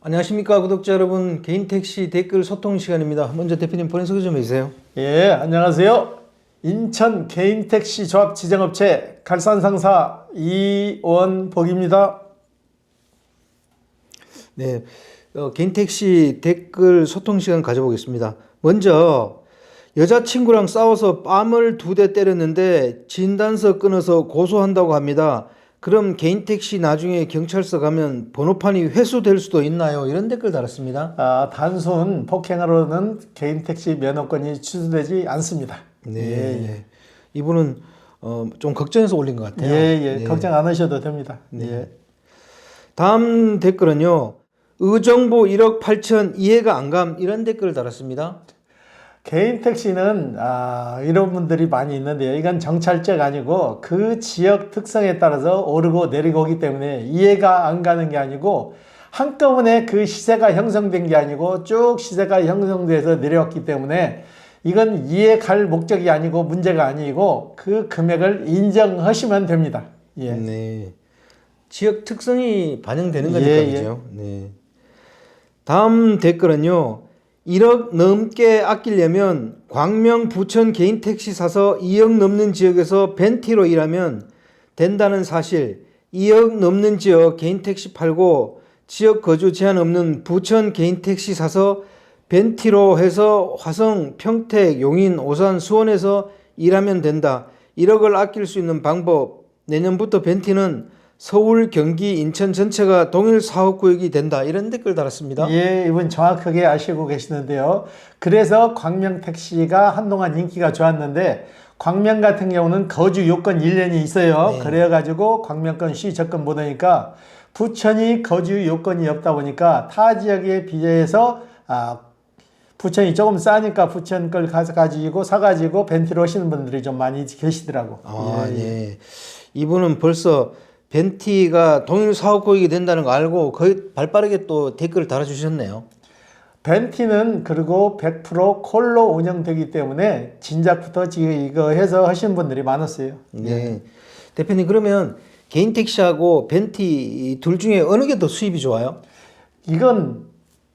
안녕하십니까 구독자 여러분, 개인택시 댓글 소통 시간입니다. 먼저 대표님 본인 소개 좀 해주세요. 예, 안녕하세요. 인천 개인택시 조합 지정업체 갈산상사 이원복입니다. 네, 개인택시 댓글 소통 시간 가져보겠습니다. 먼저 여자친구랑 싸워서 뺨을 2대 때렸는데 진단서 끊어서 고소한다고 합니다. 그럼 개인택시 나중에 경찰서 가면 번호판이 회수될 수도 있나요? 이런 댓글 달았습니다. 단순 폭행으로는 개인택시 면허권이 취소되지 않습니다. 네, 예, 이분은 좀 걱정해서 올린 것 같아요. 예, 네. 걱정 안 하셔도 됩니다. 네. 예. 다음 댓글은요. 의정부 1억 8천 이해가 안 감, 이런 댓글을 달았습니다. 개인택시는 이런 분들이 많이 있는데요. 이건 정찰제가 아니고 그 지역 특성에 따라서 오르고 내리고 오기 때문에 이해가 안 가는 게 아니고 한꺼번에 그 시세가 형성된 게 아니고 쭉 시세가 형성돼서 내려왔기 때문에 이건 이해 갈 목적이 아니고 문제가 아니고 그 금액을 인정하시면 됩니다. 예. 네. 지역 특성이 반영되는 거니까 예, 그죠? 네. 다음 댓글은요. 1억 넘게 아끼려면 광명 부천 개인 택시 사서 2억 넘는 지역에서 벤티로 일하면 된다는 사실. 2억 넘는 지역 개인 택시 팔고 지역 거주 제한 없는 부천 개인 택시 사서 벤티로 해서 화성, 평택, 용인, 오산, 수원에서 일하면 된다. 1억을 아낄 수 있는 방법. 내년부터 벤티는 서울, 경기, 인천 전체가 동일 사업구역이 된다. 이런 댓글 달았습니다. 예, 이분 정확하게 아시고 계시는데요. 그래서 광명택시가 한동안 인기가 좋았는데 광명 같은 경우는 거주 요건 1년이 있어요. 네. 그래가지고 광명권 시접근 못 하니까 부천이 거주 요건이 없다 보니까 타 지역에 비해서 부천이 조금 싸니까 부천 걸 가지고 사가지고 벤티로 오시는 분들이 좀 많이 계시더라고. 예. 이분은 벌써 벤티가 동일 사업구역이 된다는 거 알고 거의 발빠르게 또 댓글을 달아주셨네요. 벤티는 그리고 100% 콜로 운영되기 때문에 진작부터 지금 이거 해서 하신 분들이 많았어요. 네. 대표님, 그러면 개인 택시하고 벤티 둘 중에 어느 게 더 수입이 좋아요? 이건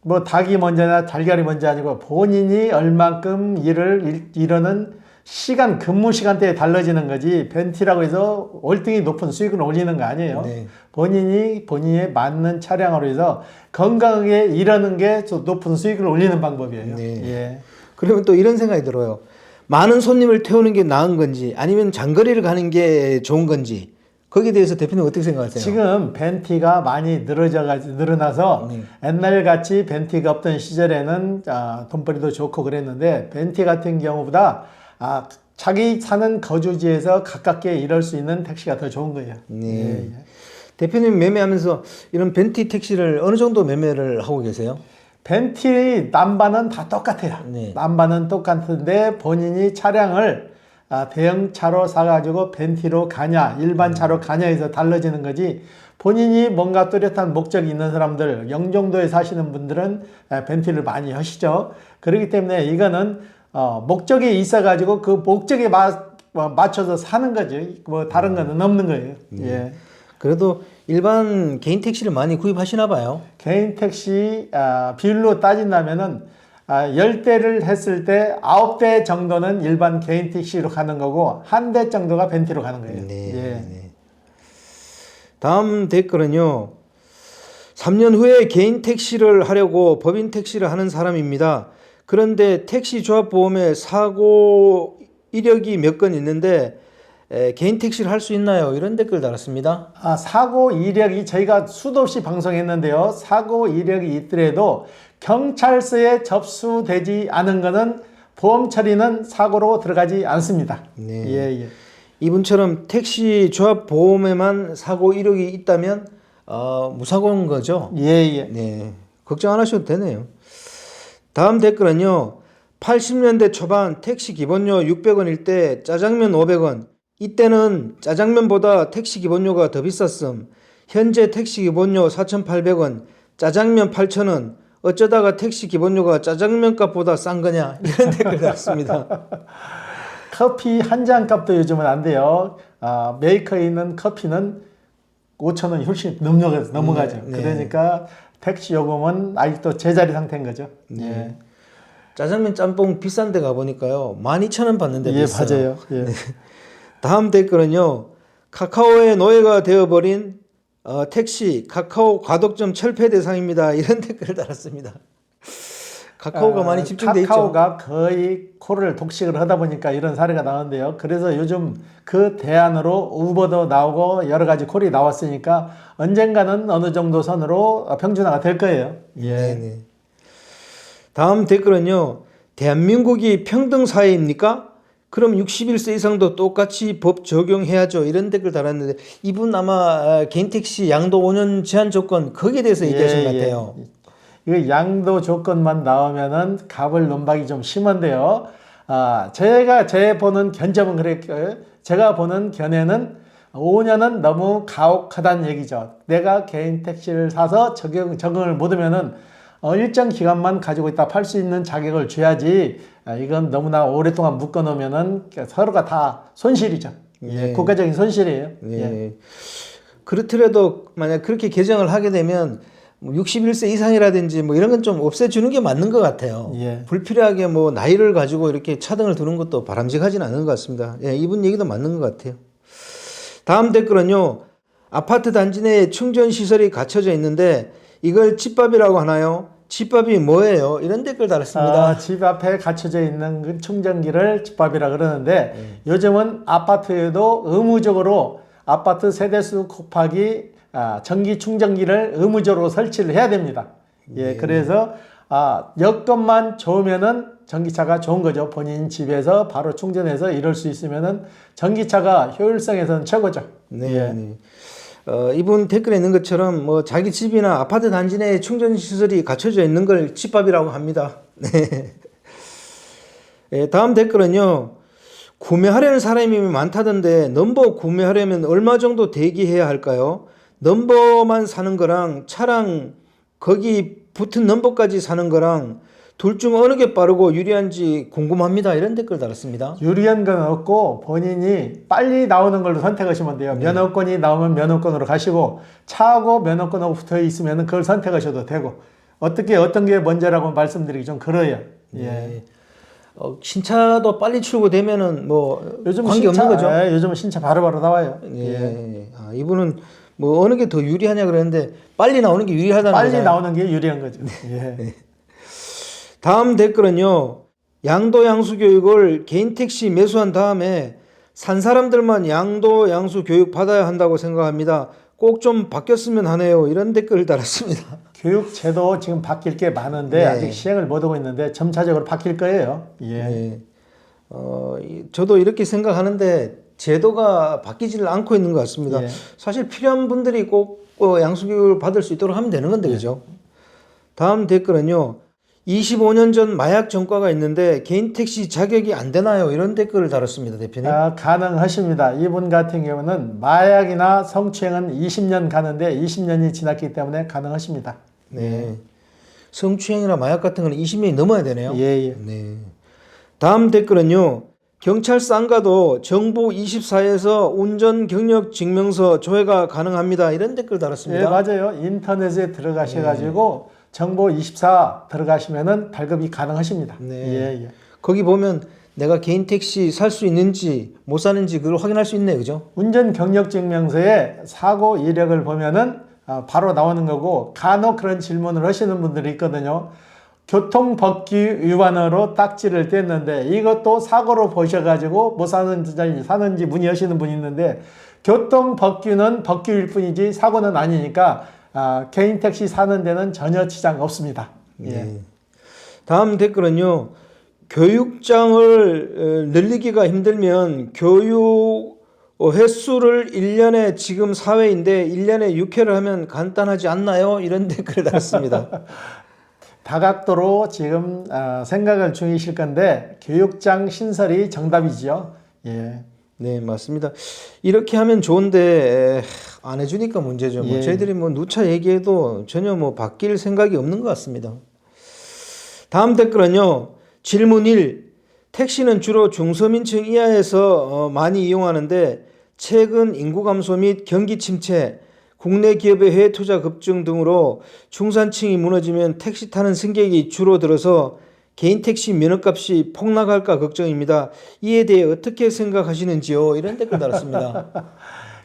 뭐 닭이 먼저나 달걀이 먼저 아니고 본인이 얼만큼 일을 이러는 시간, 근무 시간대에 달라지는 거지 벤티라고 해서 월등히 높은 수익을 올리는 거 아니에요. 네. 본인에 맞는 차량으로 해서 건강하게 일하는 게 더 높은 수익을 올리는 방법이에요. 네. 예. 그러면 또 이런 생각이 들어요. 많은 손님을 태우는 게 나은 건지 아니면 장거리를 가는 게 좋은 건지 거기에 대해서 대표님 어떻게 생각하세요? 지금 벤티가 많이 늘어나서 옛날 같이 벤티가 없던 시절에는 돈벌이도 좋고 그랬는데 벤티 같은 경우보다 자기 사는 거주지에서 가깝게 일할 수 있는 택시가 더 좋은 거예요. 네. 대표님 매매하면서 이런 벤티 택시를 어느 정도 매매를 하고 계세요? 벤티 남바는 다 똑같아요. 네. 남바는 똑같은데 본인이 차량을 대형차로 사가지고 벤티로 가냐 일반 차로 가냐 해서 달라지는 거지 본인이 뭔가 뚜렷한 목적이 있는 사람들 영종도에 사시는 분들은 벤티를 많이 하시죠. 그렇기 때문에 이거는 목적이 있어가지고 그 목적에 맞춰서 사는 거지 뭐 다른 거는 없는 거예요. 예. 그래도 일반 개인 택시를 많이 구입하시나 봐요. 개인 택시 비율로 따진다면은 10대를 했을 때 9대 정도는 일반 개인 택시로 가는 거고 1대 정도가 벤티로 가는 거예요. 네. 예. 네. 다음 댓글은요. 3년 후에 개인 택시를 하려고 법인 택시를 하는 사람입니다. 그런데 택시 조합 보험에 사고 이력이 몇 건 있는데 개인 택시를 할 수 있나요? 이런 댓글 달았습니다. 사고 이력이 저희가 수도 없이 방송했는데요. 사고 이력이 있더라도 경찰서에 접수되지 않은 것은 보험 처리는 사고로 들어가지 않습니다. 네. 예. 이분처럼 택시 조합 보험에만 사고 이력이 있다면 무사고인 거죠? 예. 네. 걱정 안 하셔도 되네요. 다음 댓글은요. 80년대 초반 택시 기본료 600원일 때 짜장면 500원. 이때는 짜장면보다 택시 기본료가 더 비쌌음. 현재 택시 기본료 4,800원, 짜장면 8,000원. 어쩌다가 택시 기본료가 짜장면 값보다 싼 거냐? 이런 댓글 달았습니다. 커피 한 잔 값도 요즘은 안 돼요. 메이커에 있는 커피는 5천 원이 훨씬 넘어가죠. 네. 그러니까 택시 요금은 아직도 제자리 상태인 거죠. 네. 짜장면 짬뽕 비싼 데 가보니까요 12,000원 받는데 예, 비싸요. 맞아요. 예. 다음 댓글은요. 카카오의 노예가 되어버린 택시 카카오 과독점 철폐 대상입니다. 이런 댓글을 달았습니다. 카카오가 많이 집중돼 있죠. 카카오가 거의 코를 독식을 하다 보니까 이런 사례가 나오는데요. 그래서 요즘 그 대안으로 우버도 나오고 여러 가지 콜이 나왔으니까 언젠가는 어느 정도 선으로 평준화가 될 거예요. 네네. 다음 댓글은요. 대한민국이 평등 사회입니까? 그럼 61세 이상도 똑같이 법 적용해야죠. 이런 댓글 달았는데 이분 아마 개인 택시 양도 5년 제한 조건 거기에 대해서 얘기하신 것 같아요. 이거 양도 조건만 나오면은 갑을 논박이 좀 심한데요. 제가 보는 견점은 그랬고요. 제가 보는 견해는 5년은 너무 가혹하다는 얘기죠. 내가 개인 택시를 사서 적응을 못하면은 일정 기간만 가지고 있다 팔 수 있는 자격을 줘야지. 이건 너무나 오랫동안 묶어놓으면은 서로가 다 손실이죠. 네. 국가적인 손실이에요. 네. 예. 그렇더라도 만약 그렇게 개정을 하게 되면 61세 이상이라든지 뭐 이런 건 좀 없애주는 게 맞는 것 같아요. 예. 불필요하게 뭐 나이를 가지고 이렇게 차등을 두는 것도 바람직하지는 않은 것 같습니다. 예, 이분 얘기도 맞는 것 같아요. 다음 댓글은요. 아파트 단지 내에 충전 시설이 갖춰져 있는데 이걸 집밥이라고 하나요? 집밥이 뭐예요? 이런 댓글 달았습니다. 집 앞에 갖춰져 있는 그 충전기를 집밥이라 그러는데 요즘은 아파트에도 의무적으로 아파트 세대수 곱하기 전기 충전기를 의무적으로 설치를 해야 됩니다. 예, 그래서 여건만 좋으면은 전기차가 좋은 거죠. 본인 집에서 바로 충전해서 이럴 수 있으면은 전기차가 효율성에서는 최고죠. 네. 예. 네. 이분 댓글에 있는 것처럼 뭐 자기 집이나 아파트 단지 내에 충전 시설이 갖춰져 있는 걸 집밥이라고 합니다. 네. 예, 다음 댓글은요. 구매하려는 사람이 많다던데 넘버 구매하려면 얼마 정도 대기해야 할까요? 넘버만 사는 거랑 차랑 거기 붙은 넘버까지 사는 거랑 둘 중 어느 게 빠르고 유리한지 궁금합니다. 이런 댓글 달았습니다. 유리한 건 없고 본인이 빨리 나오는 걸로 선택하시면 돼요. 면허권이 나오면 면허권으로 가시고 차하고 면허권하고 붙어 있으면 그걸 선택하셔도 되고 어떤 게 먼저라고 말씀드리기 좀 그래요. 예. 네. 신차도 빨리 출고되면은 뭐 요즘 관계 없는 거죠. 요즘은 신차 바로바로 나와요. 예. 이분은 뭐 어느 게 더 유리하냐 그랬는데 빨리 나오는 게 유리하다는 빨리 거잖아요. 나오는 게 유리한 거죠. 예. 다음 댓글은요. 양도 양수 교육을 개인 택시 매수한 다음에 산 사람들만 양도 양수 교육 받아야 한다고 생각합니다. 꼭 좀 바뀌었으면 하네요. 이런 댓글을 달았습니다. 교육 제도 지금 바뀔 게 많은데 네. 아직 시행을 못하고 있는데 점차적으로 바뀔 거예요. 예. 네. 저도 이렇게 생각하는데 제도가 바뀌지를 않고 있는 것 같습니다. 예. 사실 필요한 분들이 꼭 양수 교육을 받을 수 있도록 하면 되는 건데 그죠? 다음 댓글은요. 25년 전 마약 전과가 있는데 개인 택시 자격이 안 되나요? 이런 댓글을 달았습니다, 대표님. 가능하십니다. 이분 같은 경우는 마약이나 성추행은 20년 가는데 20년이 지났기 때문에 가능하십니다. 네. 성추행이나 마약 같은 건 20년이 넘어야 되네요. 예. 네. 다음 댓글은요. 경찰서 안 가도 정부 24에서 운전 경력 증명서 조회가 가능합니다. 이런 댓글 달았습니다. 예, 맞아요. 인터넷에 들어가셔가지고 정보 24 들어가시면은 발급이 가능하십니다. 네. 예. 거기 보면 내가 개인 택시 살 수 있는지 못 사는지 그걸 확인할 수 있네요. 그죠? 운전 경력 증명서에 사고 이력을 보면은 바로 나오는 거고 간혹 그런 질문을 하시는 분들이 있거든요. 교통법규 위반으로 딱지를 뗐는데 이것도 사고로 보셔가지고 못 사는지 문의하시는 분이 있는데 교통법규는 법규일 뿐이지 사고는 아니니까 개인 택시 사는 데는 전혀 지장 없습니다. 예. 네. 다음 댓글은요. 교육장을 늘리기가 힘들면 교육 횟수를 1년에 지금 4회인데 1년에 6회를 하면 간단하지 않나요? 이런 댓글을 달았습니다. 다각도로 지금 생각을 중이실 건데 교육장 신설이 정답이죠. 예. 네, 맞습니다. 이렇게 하면 좋은데 안 해주니까 문제죠. 뭐 예. 저희들이 뭐 누차 얘기해도 전혀 뭐 바뀔 생각이 없는 것 같습니다. 다음 댓글은요. 질문 1. 택시는 주로 중서민층 이하에서 많이 이용하는데 최근 인구 감소 및 경기 침체, 국내 기업의 해외 투자 급증 등으로 중산층이 무너지면 택시 타는 승객이 줄어들어서 개인 택시 면허값이 폭락할까 걱정입니다. 이에 대해 어떻게 생각하시는지요? 이런 댓글 달았습니다.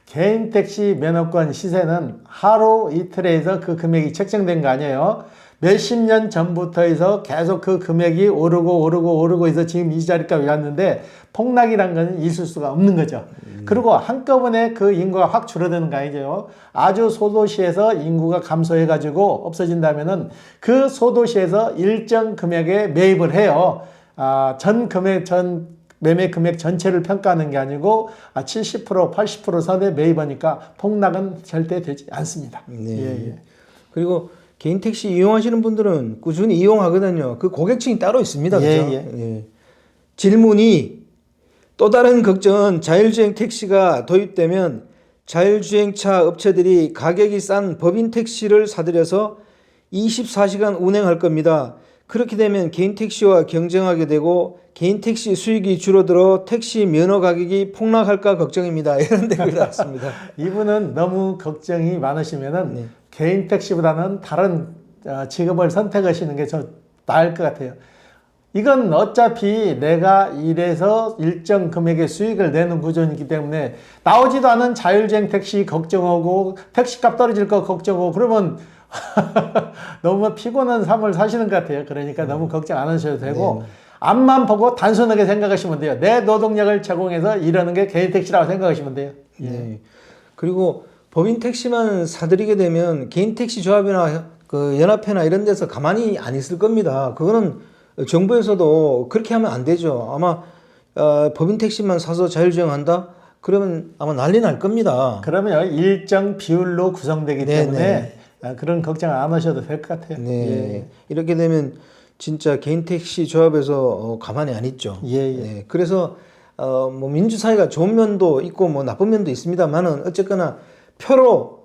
개인 택시 면허권 시세는 하루 이틀에 해서 그 금액이 책정된 거 아니에요. 몇십 년 전부터 해서 계속 그 금액이 오르고 해서 지금 이 자리까지 왔는데 폭락이란 건 있을 수가 없는 거죠. 그리고 한꺼번에 그 인구가 확 줄어드는 거 아니죠. 아주 소도시에서 인구가 감소해가지고 없어진다면은 그 소도시에서 일정 금액에 매입을 해요. 전 매매 금액 전체를 평가하는 게 아니고 70%, 80% 선에 매입하니까 폭락은 절대 되지 않습니다. 네. 예. 그리고 개인 택시 이용하시는 분들은 꾸준히 이용하거든요. 그 고객층이 따로 있습니다. 그죠? 예. 질문이 또 다른 걱정은 자율주행 택시가 도입되면 자율주행차 업체들이 가격이 싼 법인 택시를 사들여서 24시간 운행할 겁니다. 그렇게 되면 개인 택시와 경쟁하게 되고 개인 택시 수익이 줄어들어 택시 면허 가격이 폭락할까 걱정입니다. 이런 댓글 달았습니다. 이분은 너무 걱정이 많으시면은 개인 택시보다는 다른 직업을 선택하시는 게 더 나을 것 같아요. 이건 어차피 내가 일해서 일정 금액의 수익을 내는 구조이기 때문에 나오지도 않은 자율주행 택시 걱정하고 택시값 떨어질 거 걱정하고 그러면 너무 피곤한 삶을 사시는 것 같아요. 그러니까 너무 걱정 안 하셔도 되고 앞만 보고 단순하게 생각하시면 돼요. 내 노동력을 제공해서 일하는 게 개인 택시라고 생각하시면 돼요. 네. 그리고 법인 택시만 사들이게 되면 개인 택시 조합이나 그 연합회나 이런 데서 가만히 안 있을 겁니다. 그거는 정부에서도 그렇게 하면 안 되죠. 아마 법인 택시만 사서 자율주행한다? 그러면 아마 난리 날 겁니다. 그러면 일정 비율로 구성되기 때문에 그런 걱정 안 하셔도 될 것 같아요. 네. 이렇게 되면 진짜 개인 택시 조합에서 가만히 안 있죠. 네. 그래서 뭐 민주사회가 좋은 면도 있고 뭐 나쁜 면도 있습니다만은 어쨌거나 표로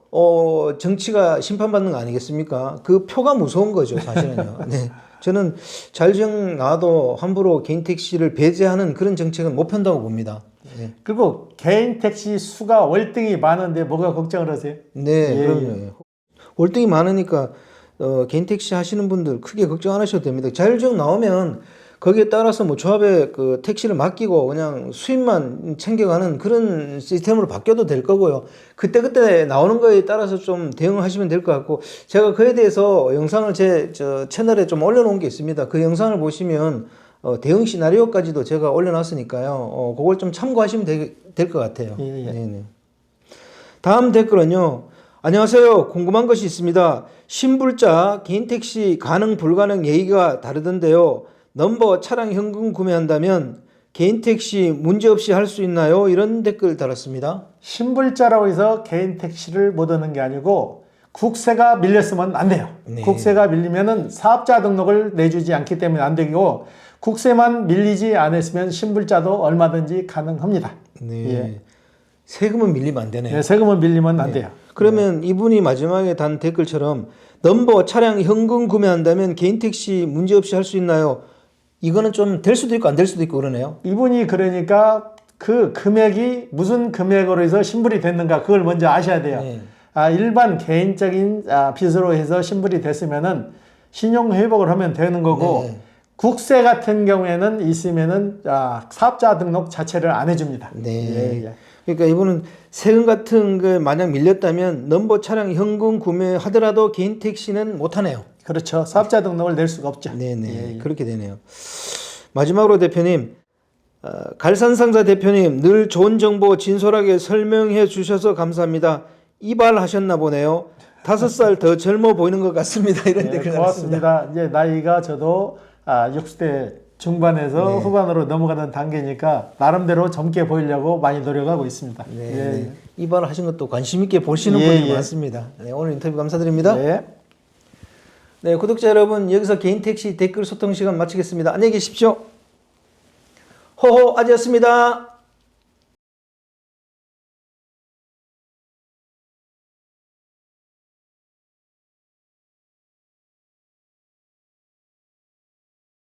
정치가 심판받는 거 아니겠습니까? 그 표가 무서운 거죠, 사실은요. 네. 저는 자율주행 나와도 함부로 개인 택시를 배제하는 그런 정책은 못 편다고 봅니다. 네. 그리고 개인 택시 수가 월등히 많은데 뭐가 걱정을 하세요? 네, 그럼요. 월등히 많으니까 개인 택시 하시는 분들 크게 걱정 안 하셔도 됩니다. 자율주행 나오면 거기에 따라서 뭐 조합에 그 택시를 맡기고 그냥 수입만 챙겨가는 그런 시스템으로 바뀌어도 될 거고요. 그때그때 나오는 거에 따라서 좀 대응하시면 될 것 같고, 제가 그에 대해서 영상을 제 채널에 좀 올려놓은 게 있습니다. 그 영상을 보시면 대응 시나리오까지도 제가 올려놨으니까요. 그걸 좀 참고하시면 될 것 같아요. 네네. 다음 댓글은요. 안녕하세요. 궁금한 것이 있습니다. 신불자 개인 택시 가능 불가능 얘기가 다르던데요. 넘버 차량 현금 구매한다면 개인 택시 문제없이 할 수 있나요? 이런 댓글 달았습니다. 신불자라고 해서 개인 택시를 못 얻는 게 아니고 국세가 밀렸으면 안 돼요. 네. 국세가 밀리면은 사업자 등록을 내주지 않기 때문에 안 되고 국세만 밀리지 않았으면 신불자도 얼마든지 가능합니다. 네. 세금은 밀리면 안 되네요. 네, 세금은 밀리면 안 돼요. 그러면 이분이 마지막에 단 댓글처럼 넘버 차량 현금 구매한다면 개인 택시 문제없이 할 수 있나요? 이거는 좀 될 수도 있고 안 될 수도 있고 그러네요. 이분이 그러니까 그 금액이 무슨 금액으로 해서 신불이 됐는가 그걸 먼저 아셔야 돼요. 네. 일반 개인적인 빚으로 해서 신불이 됐으면은 신용 회복을 하면 되는 거고 국세 같은 경우에는 있으면은 사업자 등록 자체를 안 해줍니다. 네. 그러니까 이분은 세금 같은 거 만약 밀렸다면 넘버 차량 현금 구매하더라도 개인 택시는 못 하네요. 그렇죠. 사업자 등록을 낼 수가 없죠. 네네. 그렇게 되네요. 마지막으로 대표님, 갈산상사 대표님 늘 좋은 정보 진솔하게 설명해 주셔서 감사합니다. 이발하셨나 보네요. 5살 더 젊어 보이는 것 같습니다. 이런 댓글 고맙습니다. 이제 나이가 저도 60대 중반에서 후반으로 넘어가는 단계니까 나름대로 젊게 보이려고 많이 노력하고 있습니다. 이발하신 것도 관심 있게 보시는 분이 많습니다. 네, 오늘 인터뷰 감사드립니다. 네, 구독자 여러분, 여기서 개인 택시 댓글 소통 시간 마치겠습니다. 안녕히 계십시오. 호호 아지였습니다.